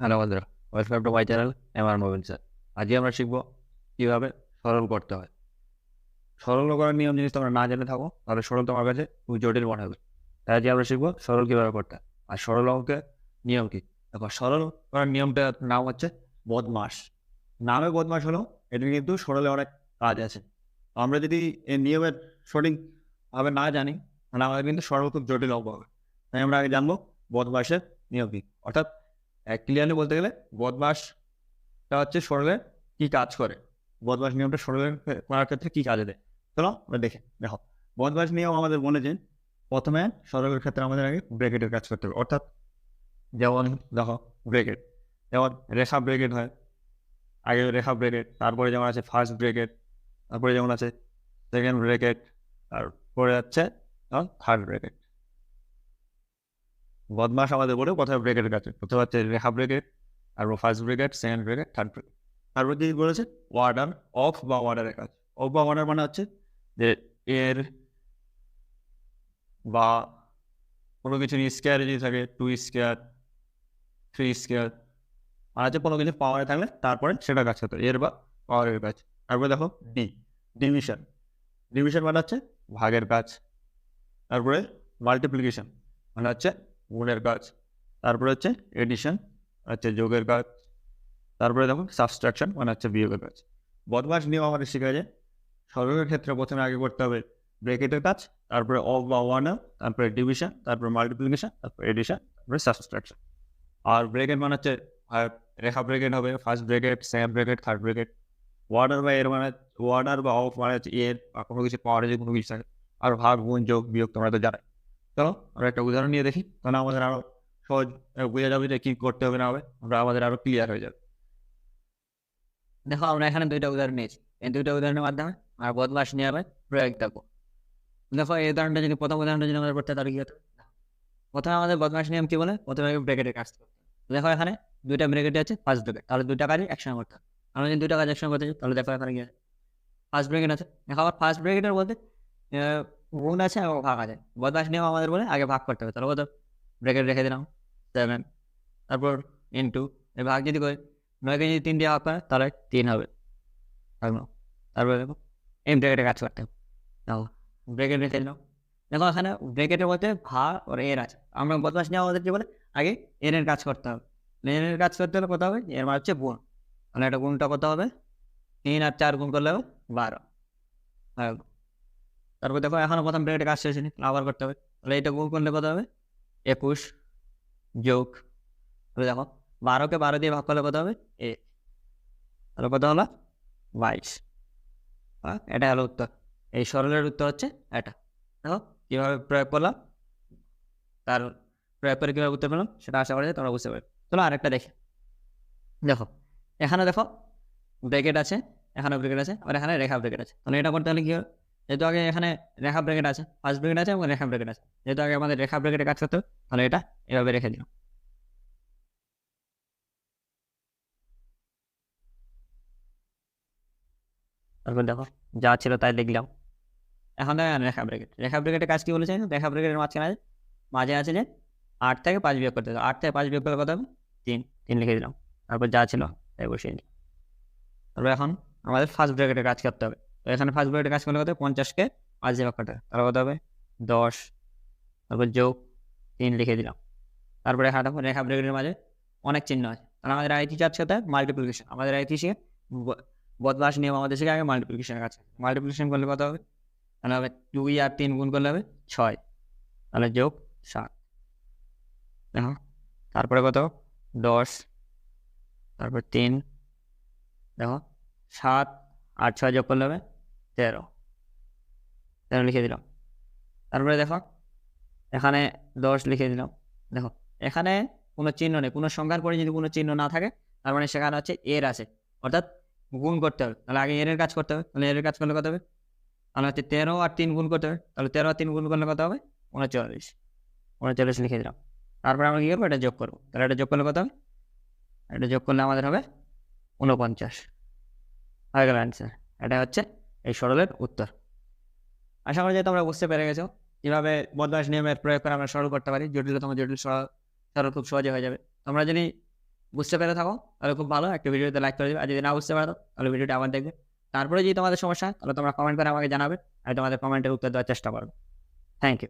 Hello বন্ধুরা, welcome to my channel MR Mobil sir. আজকে আমরা শিখবো কীভাবে সরল করতে হয়। সরল করার নিয়ম যদি তোমরা না জেনে থাকো তাহলে সরল তোমার কাছে খুবই জটিল মনে হবে। তাই আজকে আমরা শিখবো সরল কীভাবে করতে হয়। আর সরল অঙ্কের নিয়ম কী? দেখো, সরল করার নিয়মটার নাম হচ্ছে বদমাস। নামে বদমাস হলো, এটা কিন্তু সরলে অনেক কাজ আছে। আমরা যদি এই নিয়মের সঠিকভাবে না জানি তাহলে আমাদের কিন্তু সরল খুব জটিল অঙ্ক হবে। তাই আমরা আগে জানবো বদমাসের নিয়ম কী। অর্থাৎ ক্লিয়ারলি বলতে গেলে বদমাসটা হচ্ছে সরলে কি কাজ করে, বদমাস নিয়মটা সরলের করার ক্ষেত্রে কি কাজে দেয়। চলো আমরা দেখো, বদমাস নিয়ম আমাদের বলেছেন প্রথমে সরলের ক্ষেত্রে আমাদের আগে ব্র্যাকেটের কাজ করতে হবে। অর্থাৎ যেমন দেখো, ব্র্যাকেট যেমন রেখা ব্র্যাকেট হয়, আগে রেখা ব্র্যাকেট, তারপরে যেমন আছে ফার্স্ট ব্র্যাকেট, তারপরে যেমন আছে সেকেন্ড ব্র্যাকেট, তারপরে হচ্ছে থার্ড ব্র্যাকেট। বদমাস আমাদের বলে প্রথমে ব্র্যাকেটের কাছে, প্রথমে হচ্ছে রেখা ব্র্যাকেট, তারপর first bracket, second bracket, third bracket. তারপর কি বলেছে ওয়ার্ডার অফ বা ওয়ার্ডারের কাজ। অফ বা ওয়ার্ডার মানে হচ্ছে যে এর বা কোনো কিছুর স্কোয়ার যদি থাকে, 2 স্কোয়ার, 3 স্কোয়ার, আর হচ্ছে কোনো কিছু পাওয়ারে থাকলে তারপরে সেটা কাজ করতে হবে, এর বা পাওয়ারের কাজ। তারপরে দেখো ডিভিশন। ডিভিশন মানে হচ্ছে ভাগের কাজ। তারপরে মাল্টিপ্লিকেশন মানে হচ্ছে গুণের কাজ। তারপরে হচ্ছে এডিশন হচ্ছে যোগের কাজ। তারপরে দেখো সাবস্ট্রাকশন মানে হচ্ছে বিয়োগের কাজ। বদমাস নিয়ম আমাদের শেখা যায় সরলের ক্ষেত্রে প্রথমে আগে করতে হবে ব্র্যাকেটের কাজ, তারপরে অফ বা ওয়ার্ডার, তারপরে ডিভিশন, তারপরে মাল্টিপ্লিকেশন, তারপরে এডিশন, তারপরে সাবস্ট্রাকশন। আর ব্র্যাকেট মানে হচ্ছে রেখা ব্র্যাকেট হবে, first bracket, second bracket, third bracket. Order বা এর মানে ওয়ার্ডার বা অফ মানে হচ্ছে এর বা কোনো কিছু পাওয়ার যে কোনো কিছু থাকে। আর ভাগ, গুণ, যোগ, বিয়োগ তোমরা তো জানাই। চলো আমরা একটা উদাহরণ নিয়ে দেখি, তাহলে আমাদের আরো সহজ বোঝা যাবে যে কি করতে হবে না হবে, আমাদের আরো ক্লিয়ার হয়ে যাবে। দেখো, আমরা এখানে দুইটা উদাহরণ নিয়েছি। এই দুইটা উদাহরণের মাধ্যমে আর বদমাস নিয়মের প্রয়োগ দেখো। দেখো, এই উদাহরণটা যদি প্রথম উদাহরণটা যদি আমাদের করতে তাহলে কি হতো? প্রথমে আমাদের বদমাস নিয়ম কি বলে? প্রথমে ব্র্যাকেটের কাজ করতে হবে। দেখো, এখানে দুইটা ব্র্যাকেটে আছে, ফার্স্ট ব্র্যাকেট, তাহলে দুইটা কাজই একসঙ্গে করতে হবে। আমরা যদি দুইটা কাজ একসঙ্গে করতে চাই তাহলে দেখো এখানে কি আছে, ফার্স্ট ব্র্যাকেট আছে। দেখো, আবার ফার্স্ট ব্র্যাকেটের বলতে গুণ আছে এবং ভাগ আছে। বদমাস নিয়ম আমাদের বলে আগে ভাগ করতে হবে। তাহলে কত ব্র্যাকেট রেখে দিলাম 7, তারপর ইন্টু এই ভাগ যদি করি 9কে যদি 3 দিয়ে ভাগ করে তাহলে 3 হবে। তারপরে দেখো এই ব্র্যাকেটে কাজ করতে হবে। দেখো ব্র্যাকেট রেখে দিলাম। দেখো, এখানে ব্র্যাকেটের মধ্যে ভাগ আর এর আছে। আমরা বদমাস নিয়ম আমাদের কি বলে আগে এর কাজ করতে হবে। এর কাজ করতে হলে কত হবে? এর মানে হচ্ছে গুণ। তাহলে এটা গুণটা কত হবে? 3 আর 4 গুণ করলে হবে 12। তারপর দেখো, এখনো প্রথম ব্র্যাকেটে কাজ শেষ হয়নি, আবার করতে হবে। তাহলে এটা গুণ করলে কত হবে? 21 যোগ, দেখো 12কে 12 দিয়ে ভাগ করলে কত হবে? 1। তাহলে কত হলো? 22। এটা হলো উত্তর। এই সরলের উত্তর হচ্ছে এটা। দেখো কিভাবে প্রয়োগ করলাম, তার প্রয়োগ করে কিভাবে উত্তর পেলাম সেটা আশা করি তোমরা বুঝতে পারবে। চলো আরেকটা দেখি। দেখো, এখানে দেখো ব্র্যাকেট আছে, এখানে ব্র্যাকেট আছে, আর এখানে রেখা ব্র্যাকেট আছে। তাহলে এটা করতে হলে কি হবে? যেহেতু আগে এখানে রেখা ব্র্যাকেট আছে, ফার্স্ট ব্র্যাকেট আছে এবং রেখা ব্র্যাকেট আছে, যেহেতু আগে আমাদের রেখা ব্র্যাকেটে কাজ করতে হবে, তাহলে এটা এভাবে রেখে দিলাম। তারপর দেখো যা ছিল তাই লিখলাম। এখন রেখা ব্র্যাকেট, রেখা ব্র্যাকেটের কাজ কি বলেছে? রেখা ব্র্যাকেটের মাঝখানে মাঝে আছে যে 8 থেকে 5 বিয়োগ করতে হবে। 8 থেকে 5 বিয়োগ করলে কত হবে? 3 লিখে দিলাম। তারপর যা ছিল তাই বসিয়ে দিলাম। তারপর এখন আমাদের ফার্স্ট ব্র্যাকেটের কাজ করতে হবে। তো এখানে ফার্স্ট ব্র্যাকেটের কাজ করলে কত? 50কে 5 দিয়ে ভাগ করতে হবে। তারপর কত হবে? 10। তারপর যোগ 3 লিখে দিলাম। তারপরে এখানে দেখো রেখা ব্র্যাকেটের মাঝে অনেক চিহ্ন আছে। তাহলে আমাদের আইটি চার্জ সাথে মাল্টিপ্লিকেশন, আমাদের আইটি শিখে বদমাস নিয়ম আমাদের শিখে আগে মাল্টিপ্লিকেশনের কাছে। মাল্টিপ্লিকেশন করলে কত হবে? তাহলে হবে 2 আর 3 গুণ করলে হবে 6, তাহলে যোগ 7। দেখো তারপরে কত? 10, তারপর 3, দেখো 7 আর 6 যোগ করলে হবে 13 লিখে দিলাম। তারপরে দেখো এখানে 10 লিখে দিলাম। দেখো এখানে কোনো চিহ্ন নেই, কোনো সংখ্যার পরে যদি কোনো চিহ্ন না থাকে তার মানে সেখানে হচ্ছে এর আছে, অর্থাৎ গুণ করতে হবে। তাহলে আগে এর কাজ করতে হবে। তাহলে এর কাজ করলে কত হবে? তাহলে হচ্ছে 13 আর 3 গুণ করতে হবে। তাহলে 13 আর 3 গুণ করলে কত হবে? 39 লিখে দিলাম। তারপরে আমরা কি করবো? এটা যোগ করবো। তাহলে এটা যোগ করলে কত হবে? এটা যোগ করলে আমাদের হবে 49। হয়ে গেল অ্যান্সার। এটা হচ্ছে এই সরলের উত্তর। আশা করি যে তোমরা বুঝতে পেরে গেছো কিভাবে বদমাস নিয়মের প্রয়োগ করে আমরা সরল করতে পারি। জটিলতম জটিল সরল খুব সহজে হয়ে যাবে। তোমরা যদি বুঝতে পেরে থাকো তাহলে খুব ভালো, একটা ভিডিওতে লাইক করে দেবে। আর যদি না বুঝতে পারো তাহলে ভিডিওটা আবার দেখবে। তারপরে যদি তোমাদের সমস্যা হয় তাহলে তোমরা কমেন্ট করে আমাকে জানাবে। আমি তোমাদের কমেন্টের উত্তর দেওয়ার চেষ্টা করবো। Thank you.